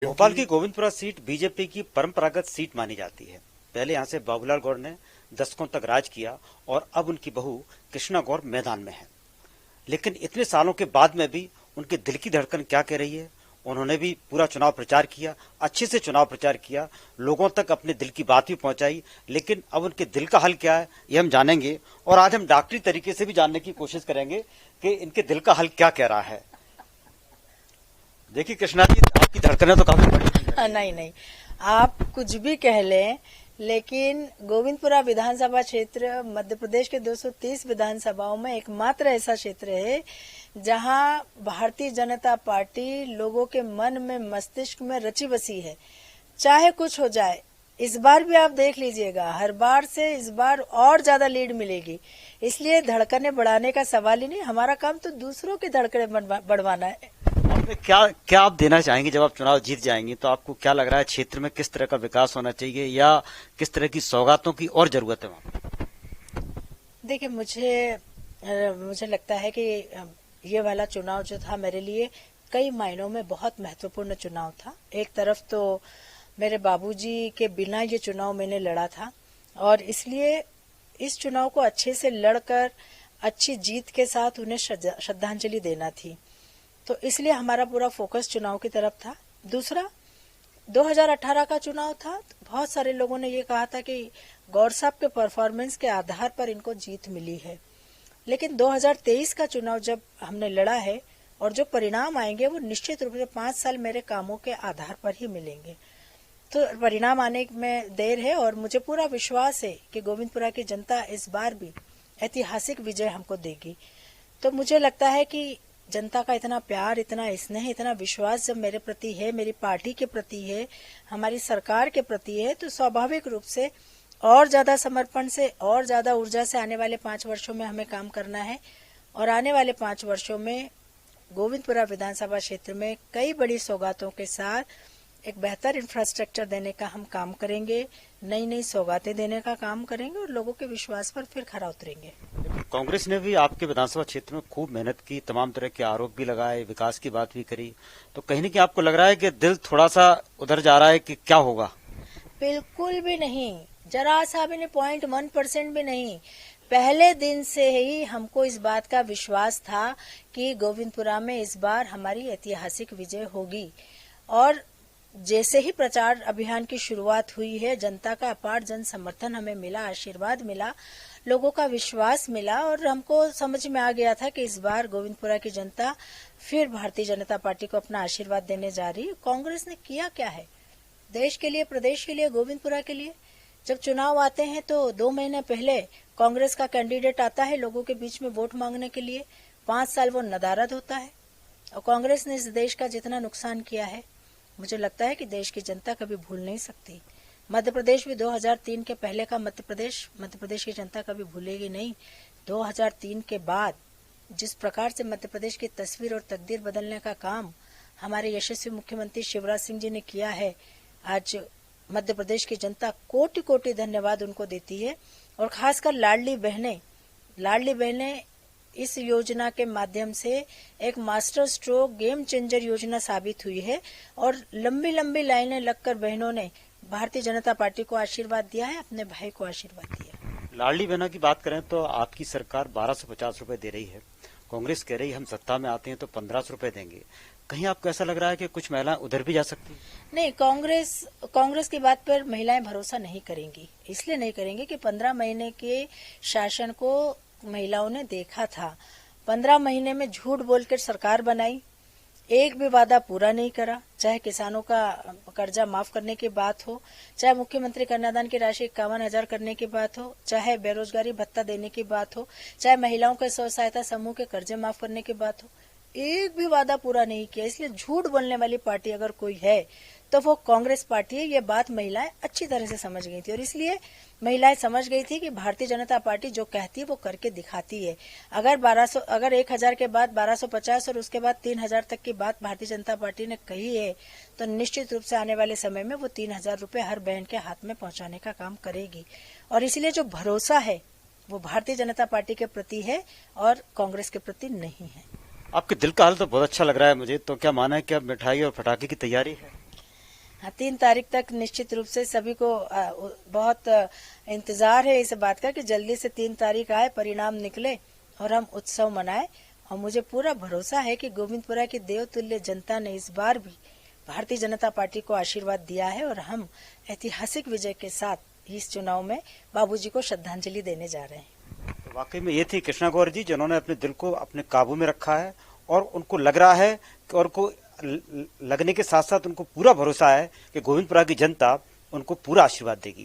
भोपाल की Govindpura seat BJP की परंपरागत सीट मानी जाती है। पहले यहां से बाबूलाल गौर ने दशकों तक राज किया और अब उनकी बहू कृष्णा गौर मैदान में है। लेकिन इतने सालों के बाद में भी उनके दिल की धड़कन क्या कह रही है? उन्होंने भी पूरा चुनाव प्रचार किया, अच्छे से चुनाव प्रचार किया, लोगों तक अपने दिल की बात भी पहुंचाई। लेकिन अब उनके दिल का हाल क्या है, ये हम जानेंगे और आज हम डॉक्टरी तरीके से भी जानने की कोशिश करेंगे कि इनके दिल का हाल क्या कह रहा है। देखिए कृष्णा जी, आपकी धड़कनें तो काफी बड़ी हैं। नहीं, आप कुछ भी कह लें, लेकिन गोविंदपुरा विधानसभा क्षेत्र मध्य प्रदेश के 230 विधानसभाओं में एकमात्र ऐसा क्षेत्र है जहां भारतीय जनता पार्टी लोगों के मन में, मस्तिष्क में रची बसी है। चाहे कुछ हो जाए, इस बार भी आप देख लीजिएगा, हर बार से इस बार और ज्यादा लीड मिलेगी। इसलिए धड़कनें बढ़ाने का सवाल ही नहीं, हमारा काम तो दूसरों की धड़कनें बढ़वाना है। क्या आप देना चाहेंगे जब आप चुनाव जीत जाएंगे? तो आपको क्या लग रहा है क्षेत्र में किस तरह का विकास होना चाहिए या किस तरह की सौगातों की और जरूरत है वहाँ? देखिए, मुझे लगता है कि ये वाला चुनाव जो था मेरे लिए कई मायनों में बहुत महत्वपूर्ण चुनाव था। एक तरफ तो मेरे बाबूजी के बिना ये चुनाव मैंने लड़ा था और इसलिए इस चुनाव को अच्छे से लड़कर अच्छी जीत के साथ उन्हें श्रद्धांजलि देना थी। तो इसलिए हमारा पूरा फोकस चुनाव की तरफ था। दूसरा, 2018 का चुनाव था, तो बहुत सारे लोगों ने ये कहा था कि गौर साहब के परफॉर्मेंस के आधार पर इनको जीत मिली है। लेकिन 2023 का चुनाव जब हमने लड़ा है और जो परिणाम आएंगे वो निश्चित रूप से 5 साल मेरे कामों के आधार पर ही मिलेंगे। तो परिणाम आने में देर है और मुझे पूरा विश्वास है कि गोविंदपुरा की जनता इस बार भी ऐतिहासिक विजय हमको देगी। तो मुझे लगता है कि जनता का इतना प्यार, इतना स्नेह, इतना विश्वास जब मेरे प्रति है, मेरी पार्टी के प्रति है, हमारी सरकार के प्रति है, तो स्वाभाविक रूप से और ज्यादा समर्पण से और ज्यादा ऊर्जा से आने वाले 5 वर्षों में हमें काम करना है। और आने वाले 5 वर्षों में गोविंदपुरा विधानसभा क्षेत्र में कई बड़ी सौगातों के साथ एक बेहतर इंफ्रास्ट्रक्चर देने का हम काम करेंगे, नई नई सौगातें देने का काम करेंगे और लोगों के विश्वास पर फिर खरा उतरेंगे। कांग्रेस ने भी आपके विधानसभा क्षेत्र में खूब मेहनत की, तमाम तरह के आरोप भी लगाए, विकास की बात भी करी, तो कहीं न कहीं आपको लग रहा है कि दिल थोड़ा सा उधर जा रहा है कि क्या होगा? बिल्कुल भी नहीं, जरा सा भी नहीं, 0.1% भी नहीं। पहले दिन से ही हमको इस बात का विश्वास था कि गोविंदपुरा में इस बार हमारी ऐतिहासिक विजय होगी। और जैसे ही प्रचार अभियान की शुरुआत हुई है, जनता का अपार जन समर्थन हमें मिला, आशीर्वाद मिला, लोगों का विश्वास मिला और हमको समझ में आ गया था कि इस बार गोविंदपुरा की जनता फिर भारतीय जनता पार्टी को अपना आशीर्वाद देने जा रही है। कांग्रेस ने किया क्या है देश के लिए, प्रदेश के लिए, गोविंदपुरा के लिए? जब चुनाव आते हैं तो 2 महीने पहले कांग्रेस का कैंडिडेट आता है लोगों के बीच में वोट मांगने के लिए, 5 साल वो नदारद होता है। और कांग्रेस ने इस देश का जितना नुकसान किया है, मुझे लगता है कि देश की जनता कभी भूल नहीं सकती। मध्य प्रदेश भी 2003 के पहले का मध्य प्रदेश की जनता कभी भूलेगी नहीं। 2003 के बाद जिस प्रकार से मध्य प्रदेश की तस्वीर और तकदीर बदलने का काम हमारे यशस्वी मुख्यमंत्री शिवराज सिंह जी ने किया है, आज मध्य प्रदेश की जनता कोटि कोटि धन्यवाद उनको देती है। और खासकर लाडली बहनें इस योजना के माध्यम से एक मास्टर स्ट्रोक गेम चेंजर योजना साबित हुई है और लंबी लंबी लाइनें लगकर बहनों ने भारतीय जनता पार्टी को आशीर्वाद दिया है, अपने भाई को आशीर्वाद दिया। लाडली बहनों की बात करें तो आपकी सरकार 1250 रुपए दे रही है, कांग्रेस कह रही है हम सत्ता में आते हैं तो 1500 रुपए देंगे। कहीं आपको ऐसा लग रहा है कि कुछ महिलाएं उधर भी जा सकती हैं? नहीं, कांग्रेस की बात पर महिलाएं भरोसा नहीं करेंगी। इसलिए नहीं करेंगी कि 15 महीने के शासन को महिलाओं ने देखा था। 15 महीने में झूठ बोलकर सरकार बनाई, एक भी वादा पूरा नहीं करा, चाहे किसानों का कर्जा माफ करने की बात हो, चाहे मुख्यमंत्री कन्यादान की राशि 51,000 करने की बात हो, चाहे बेरोजगारी भत्ता देने की बात हो, चाहे महिलाओं के स्व सहायता समूह के कर्जे माफ करने की बात हो, एक भी वादा पूरा नहीं किया। इसलिए झूठ बोलने वाली पार्टी अगर कोई है तो वो कांग्रेस पार्टी है। ये बात महिलाएं अच्छी तरह से समझ गई थी और इसलिए महिलाएं समझ गई थी कि भारतीय जनता पार्टी जो कहती है वो करके दिखाती है। अगर 1,000 के बाद 1250 और उसके बाद 3,000 तक की बात भारतीय जनता पार्टी ने कही है तो निश्चित रूप से आने वाले समय में वो 3,000 रुपए हर बहन के हाथ में पहुंचाने का काम करेगी। और इसलिए जो भरोसा है वो भारतीय जनता पार्टी के प्रति है और कांग्रेस के प्रति नहीं है। आपके दिल का हाल तो बहुत अच्छा लग रहा है मुझे, तो क्या माना है कि अब मिठाई और पटाखे की तैयारी है? हाँ, 3 तारीख तक निश्चित रूप से सभी को बहुत इंतजार है इस बात का कि जल्दी से 3 तारीख आए, परिणाम निकले और हम उत्सव मनाएं। और मुझे पूरा भरोसा है कि गोविंदपुरा की देवतुल्य जनता ने इस बार भी भारतीय जनता पार्टी को आशीर्वाद दिया है और हम ऐतिहासिक विजय के साथ इस चुनाव में बाबूजी को श्रद्धांजलि देने जा रहे हैं। तो वाकई में ये थी कृष्णा गौर जी जिन्होंने अपने दिल को अपने काबू में रखा है और उनको लग रहा है और को लगने के साथ साथ उनको पूरा भरोसा है कि गोविंदपुरा की जनता उनको पूरा आशीर्वाद देगी।